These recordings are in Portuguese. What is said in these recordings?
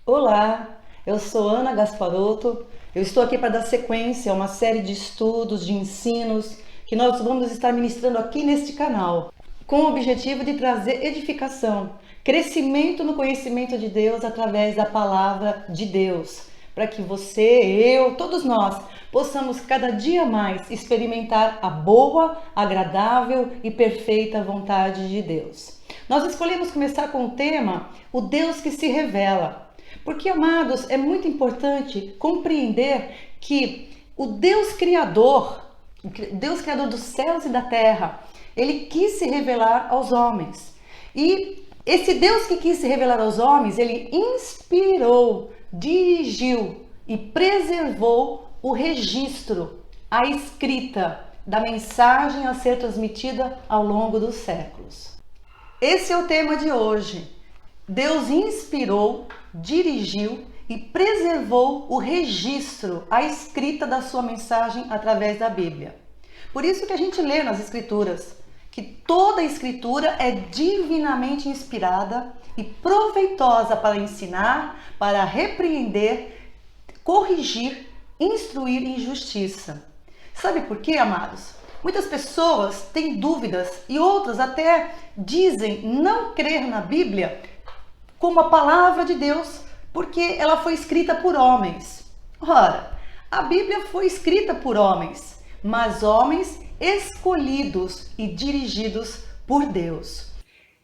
Olá, eu sou Ana Gasparotto. Eu estou aqui para dar sequência a uma série de estudos, de ensinos que nós vamos estar ministrando aqui neste canal, com o objetivo de trazer edificação, crescimento no conhecimento de Deus através da palavra de Deus, para que você, eu, todos nós possamos cada dia mais experimentar a boa, agradável e perfeita vontade de Deus. Nós escolhemos começar com o tema O Deus que se revela. Porque, amados, é muito importante compreender que o Deus Criador dos céus e da terra, ele quis se revelar aos homens. E esse Deus que quis se revelar aos homens, ele inspirou, dirigiu e preservou o registro, a escrita da mensagem a ser transmitida ao longo dos séculos. Esse é o tema de hoje. Deus inspirou, dirigiu e preservou o registro, a escrita da sua mensagem através da Bíblia. Por isso que a gente lê nas Escrituras que toda a Escritura é divinamente inspirada e proveitosa para ensinar, para repreender, corrigir, instruir em justiça. Sabe por quê, amados? Muitas pessoas têm dúvidas e outras até dizem não crer na Bíblia como a palavra de Deus, porque ela foi escrita por homens. Ora, a Bíblia foi escrita por homens, mas homens escolhidos e dirigidos por Deus.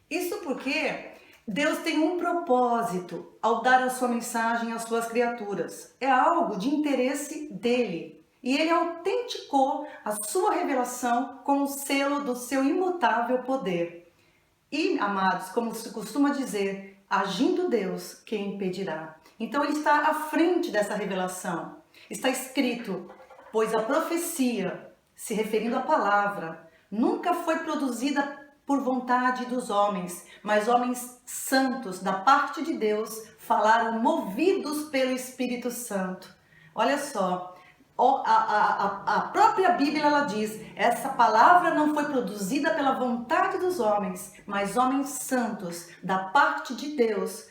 Isso porque Deus tem um propósito ao dar a sua mensagem às suas criaturas. É algo de interesse dele. E ele autenticou a sua revelação com o selo do seu imutável poder. E, amados, como se costuma dizer, agindo Deus, quem impedirá? Então ele está à frente dessa revelação. Está escrito, pois a profecia, se referindo à palavra, nunca foi produzida por vontade dos homens, mas homens santos da parte de Deus falaram movidos pelo Espírito Santo. Olha só, a própria Bíblia ela diz, essa palavra não foi produzida pela vontade dos homens, mas homens santos da parte de Deus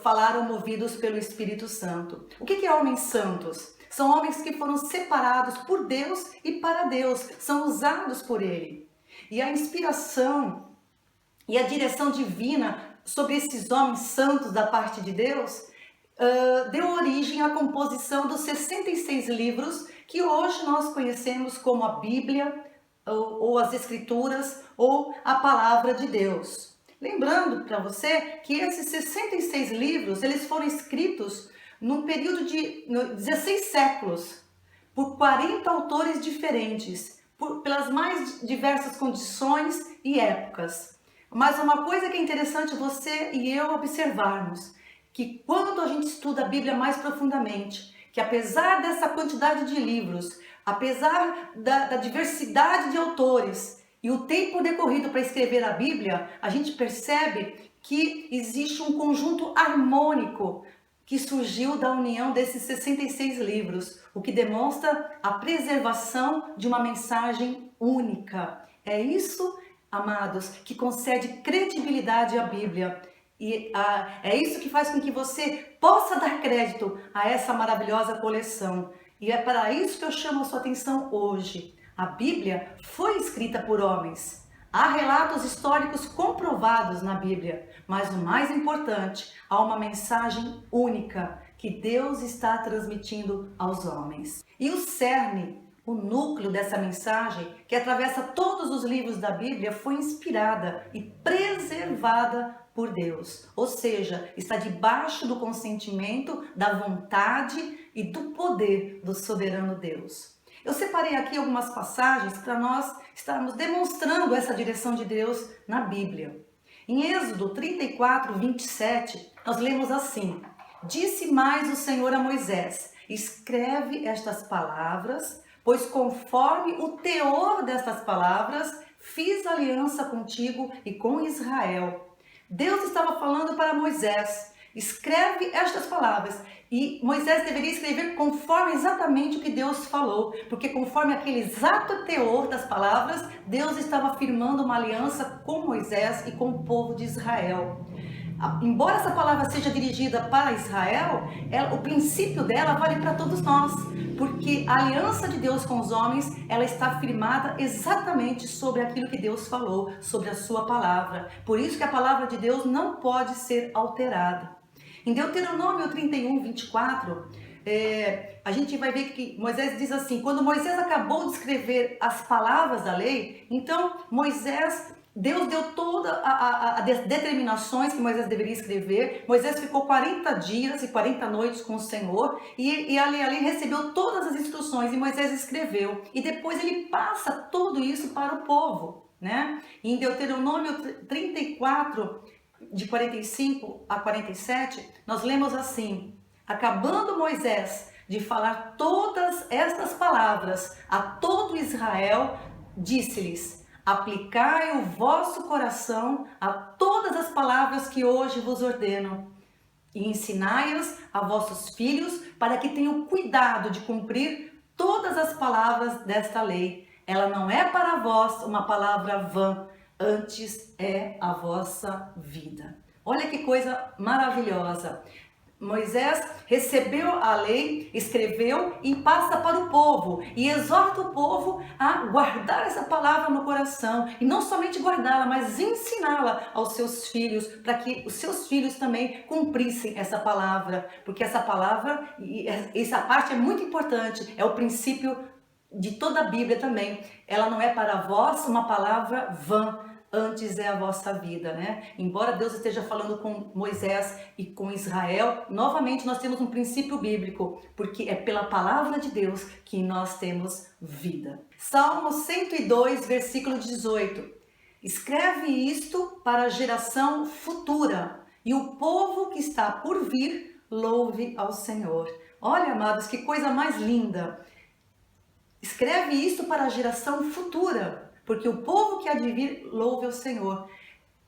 falaram movidos pelo Espírito Santo. O que é homens santos? São homens que foram separados por Deus e para Deus, são usados por Ele. E a inspiração e a direção divina sobre esses homens santos da parte de Deus deu origem à composição dos 66 livros que hoje nós conhecemos como a Bíblia, ou as Escrituras, ou a Palavra de Deus. Lembrando para você que esses 66 livros, eles foram escritos num período de 16 séculos, por 40 autores diferentes, pelas mais diversas condições e épocas. Mas uma coisa que é interessante você e eu observarmos, que quando a gente estuda a Bíblia mais profundamente, que apesar dessa quantidade de livros, apesar da diversidade de autores e o tempo decorrido para escrever a Bíblia, a gente percebe que existe um conjunto harmônico que surgiu da união desses 66 livros, o que demonstra a preservação de uma mensagem única. É isso, amados, que concede credibilidade à Bíblia. E é isso que faz com que você possa dar crédito a essa maravilhosa coleção. E é para isso que eu chamo a sua atenção hoje. A Bíblia foi escrita por homens. Há relatos históricos comprovados na Bíblia, mas o mais importante, há uma mensagem única que Deus está transmitindo aos homens. E o cerne, o núcleo dessa mensagem, que atravessa todos os livros da Bíblia, foi inspirada e preservada por Deus, ou seja, está debaixo do consentimento, da vontade e do poder do soberano Deus. Eu separei aqui algumas passagens para nós estarmos demonstrando essa direção de Deus na Bíblia. Em Êxodo 34, 27, nós lemos assim: Disse mais o Senhor a Moisés, escreve estas palavras, pois conforme o teor destas palavras, fiz aliança contigo e com Israel. Deus estava falando para Moisés, escreve estas palavras. E Moisés deveria escrever conforme exatamente o que Deus falou, porque conforme aquele exato teor das palavras, Deus estava firmando uma aliança com Moisés e com o povo de Israel. embora essa palavra seja dirigida para Israel, o princípio dela vale para todos nós, porque a aliança de Deus com os homens, ela está firmada exatamente sobre aquilo que Deus falou, sobre a sua palavra. Por isso que a palavra de Deus não pode ser alterada. Em Deuteronômio 31, 24, a gente vai ver que Moisés diz assim: quando Moisés acabou de escrever as palavras da lei, então Deus deu todas as determinações que Moisés deveria escrever. Moisés ficou 40 dias e 40 noites com o Senhor e ali recebeu todas as instruções e Moisés escreveu. E depois ele passa tudo isso para o povo, né? E em Deuteronômio 34, de 45 a 47, nós lemos assim: acabando Moisés de falar todas estas palavras a todo Israel, disse-lhes: aplicai o vosso coração a todas as palavras que hoje vos ordeno, e ensinai-as a vossos filhos, para que tenham cuidado de cumprir todas as palavras desta lei. Ela não é para vós uma palavra vã, antes é a vossa vida. Olha que coisa maravilhosa. Moisés recebeu a lei, escreveu e passa para o povo e exorta o povo a guardar essa palavra no coração, e não somente guardá-la, mas ensiná-la aos seus filhos, para que os seus filhos também cumprissem essa palavra, porque essa palavra, e essa parte é muito importante, é o princípio de toda a Bíblia também. Ela não é para vós uma palavra vã, antes é a vossa vida, né? Embora Deus esteja falando com Moisés e com Israel, novamente nós temos um princípio bíblico, porque é pela palavra de Deus que nós temos vida. Salmo 102, versículo 18. Escreve isto para a geração futura, e o povo que está por vir louve ao Senhor. Olha, amados, que coisa mais linda. Escreve isto para a geração futura, porque o povo que há de vir louve ao Senhor.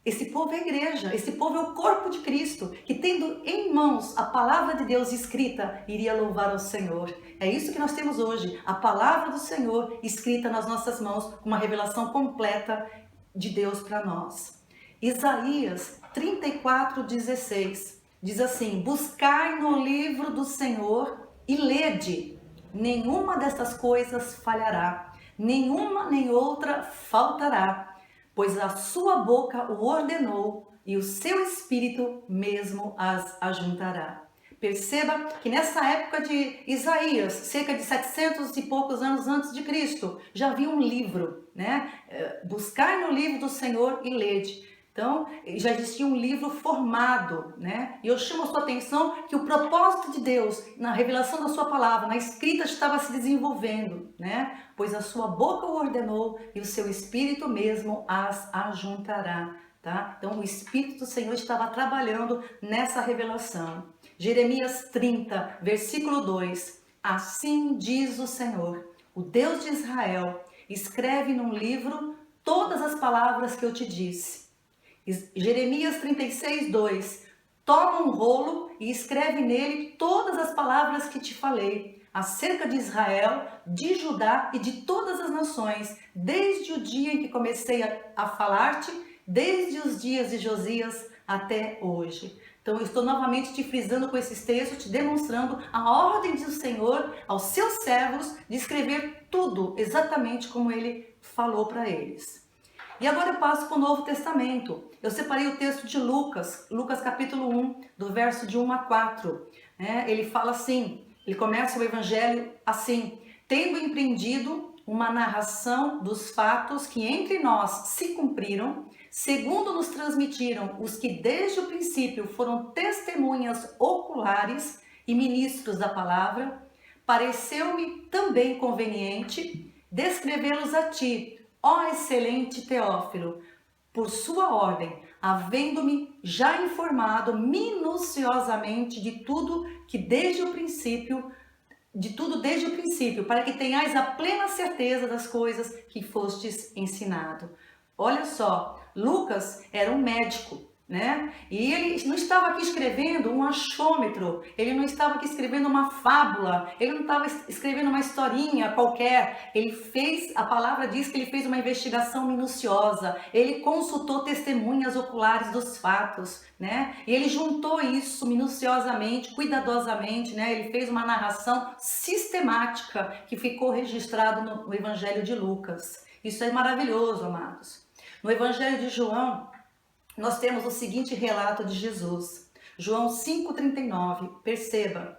Esse povo é a igreja, esse povo é o corpo de Cristo, que tendo em mãos a palavra de Deus escrita, iria louvar ao Senhor. É isso que nós temos hoje, a palavra do Senhor escrita nas nossas mãos, com uma revelação completa de Deus para nós. Isaías 34:16 diz assim: buscai no livro do Senhor e lede, nenhuma destas coisas falhará, nenhuma nem outra faltará, pois a sua boca o ordenou e o seu espírito mesmo as ajuntará. Perceba que nessa época de Isaías, cerca de 700 e poucos anos antes de Cristo, já havia um livro, né? Buscai no livro do Senhor e lede. Então, já existia um livro formado, né? E eu chamo a sua atenção que o propósito de Deus na revelação da sua palavra, na escrita, estava se desenvolvendo, né? Pois a sua boca o ordenou e o seu espírito mesmo as ajuntará, tá? Então, o Espírito do Senhor estava trabalhando nessa revelação. Jeremias 30, versículo 2. Assim diz o Senhor, o Deus de Israel: escreve num livro todas as palavras que eu te disse. Jeremias 36, 2. Toma um rolo e escreve nele todas as palavras que te falei, acerca de Israel, de Judá e de todas as nações, desde o dia em que comecei a falar-te, desde os dias de Josias até hoje. Então eu estou novamente te frisando com esses textos, te demonstrando a ordem do Senhor aos seus servos de escrever tudo exatamente como ele falou para eles. E agora eu passo para o Novo Testamento. Eu separei o texto de Lucas, Lucas capítulo 1, do verso de 1 a 4. Ele fala assim, ele começa o evangelho assim: tendo empreendido uma narração dos fatos que entre nós se cumpriram, segundo nos transmitiram os que desde o princípio foram testemunhas oculares e ministros da palavra, pareceu-me também conveniente descrevê-los a ti, ó excelente Teófilo, por sua ordem, havendo-me já informado minuciosamente de tudo desde o princípio, para que tenhais a plena certeza das coisas que fostes ensinado. Olha só, Lucas era um médico, né? E ele não estava aqui escrevendo um achômetro, ele não estava aqui escrevendo uma fábula, ele não estava escrevendo uma historinha qualquer. Ele fez, a palavra diz que ele fez uma investigação minuciosa, ele consultou testemunhas oculares dos fatos, né? E ele juntou isso minuciosamente, cuidadosamente, né? Ele fez uma narração sistemática que ficou registrado no Evangelho de Lucas. Isso é maravilhoso, amados. No Evangelho de João, nós temos o seguinte relato de Jesus. João 5,39. Perceba,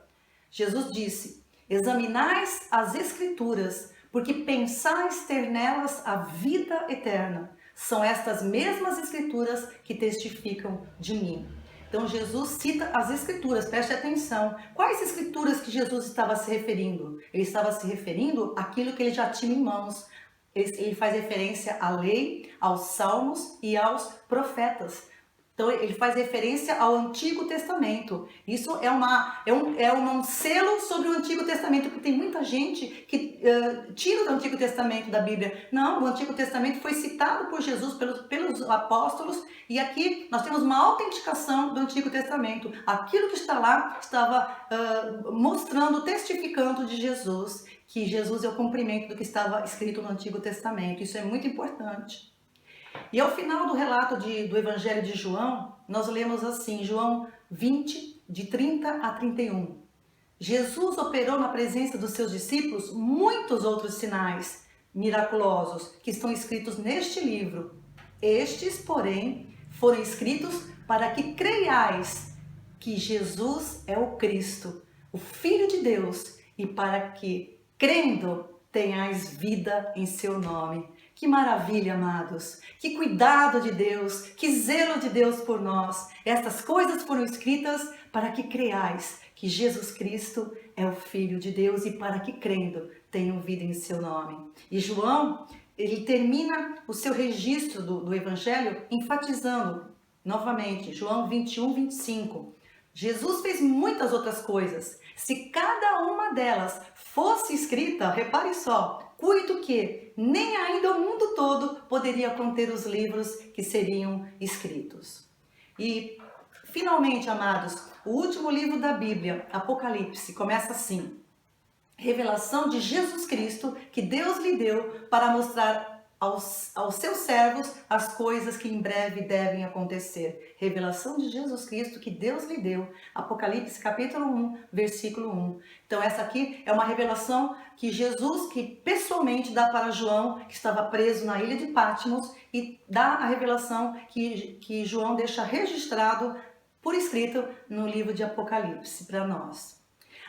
Jesus disse: examinais as Escrituras, porque pensais ter nelas a vida eterna. São estas mesmas Escrituras que testificam de mim. Então Jesus cita as Escrituras, preste atenção. Quais Escrituras que Jesus estava se referindo? Ele estava se referindo àquilo que ele já tinha em mãos. Ele faz referência à lei, aos salmos e aos profetas. Então ele faz referência ao Antigo Testamento. Isso é um selo sobre o Antigo Testamento, porque tem muita gente que tira do Antigo Testamento da Bíblia. Não, o Antigo Testamento foi citado por Jesus, pelos apóstolos, e aqui nós temos uma autenticação do Antigo Testamento. Aquilo que está lá estava mostrando, testificando de Jesus, que Jesus é o cumprimento do que estava escrito no Antigo Testamento. Isso é muito importante. E ao final do relato do Evangelho de João, nós lemos assim, João 20, de 30 a 31. Jesus operou na presença dos seus discípulos muitos outros sinais miraculosos que estão escritos neste livro. Estes, porém, foram escritos para que creiais que Jesus é o Cristo, o Filho de Deus, e para que, crendo, tenhais vida em seu nome. Que maravilha, amados! Que cuidado de Deus, que zelo de Deus por nós. Estas coisas foram escritas para que creiais que Jesus Cristo é o Filho de Deus e para que, crendo, tenham vida em seu nome. E João, ele termina o seu registro do Evangelho enfatizando, novamente, João 21, 25. Jesus fez muitas outras coisas. Se cada uma delas fosse escrita, repare só, cuido que nem ainda o mundo todo poderia conter os livros que seriam escritos. E, finalmente, amados, o último livro da Bíblia, Apocalipse, começa assim: revelação de Jesus Cristo que Deus lhe deu para mostrar aos seus servos as coisas que em breve devem acontecer. Revelação de Jesus Cristo que Deus lhe deu. Apocalipse capítulo 1, versículo 1. Então essa aqui é uma revelação que Jesus, que pessoalmente dá para João, que estava preso na ilha de Patmos, e dá a revelação que João deixa registrado por escrito no livro de Apocalipse para nós.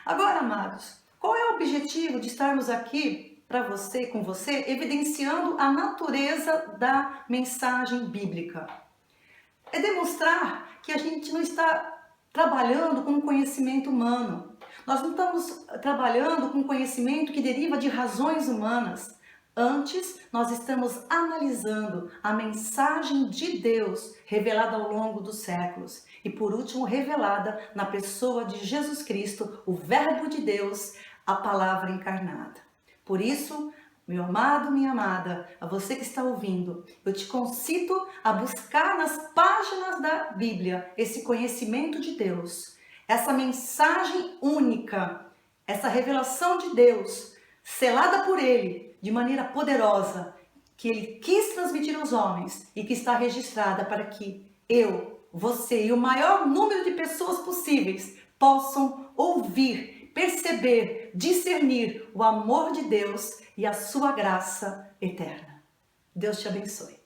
Agora, amados, qual é o objetivo de estarmos aqui com você, evidenciando a natureza da mensagem bíblica? É demonstrar que a gente não está trabalhando com conhecimento humano. Nós não estamos trabalhando com conhecimento que deriva de razões humanas. Antes, nós estamos analisando a mensagem de Deus revelada ao longo dos séculos. E por último, revelada na pessoa de Jesus Cristo, o Verbo de Deus, a palavra encarnada. Por isso, meu amado, minha amada, a você que está ouvindo, eu te concito a buscar nas páginas da Bíblia esse conhecimento de Deus, essa mensagem única, essa revelação de Deus, selada por Ele de maneira poderosa, que Ele quis transmitir aos homens e que está registrada para que eu, você e o maior número de pessoas possíveis possam ouvir, perceber, discernir o amor de Deus e a sua graça eterna. Deus te abençoe.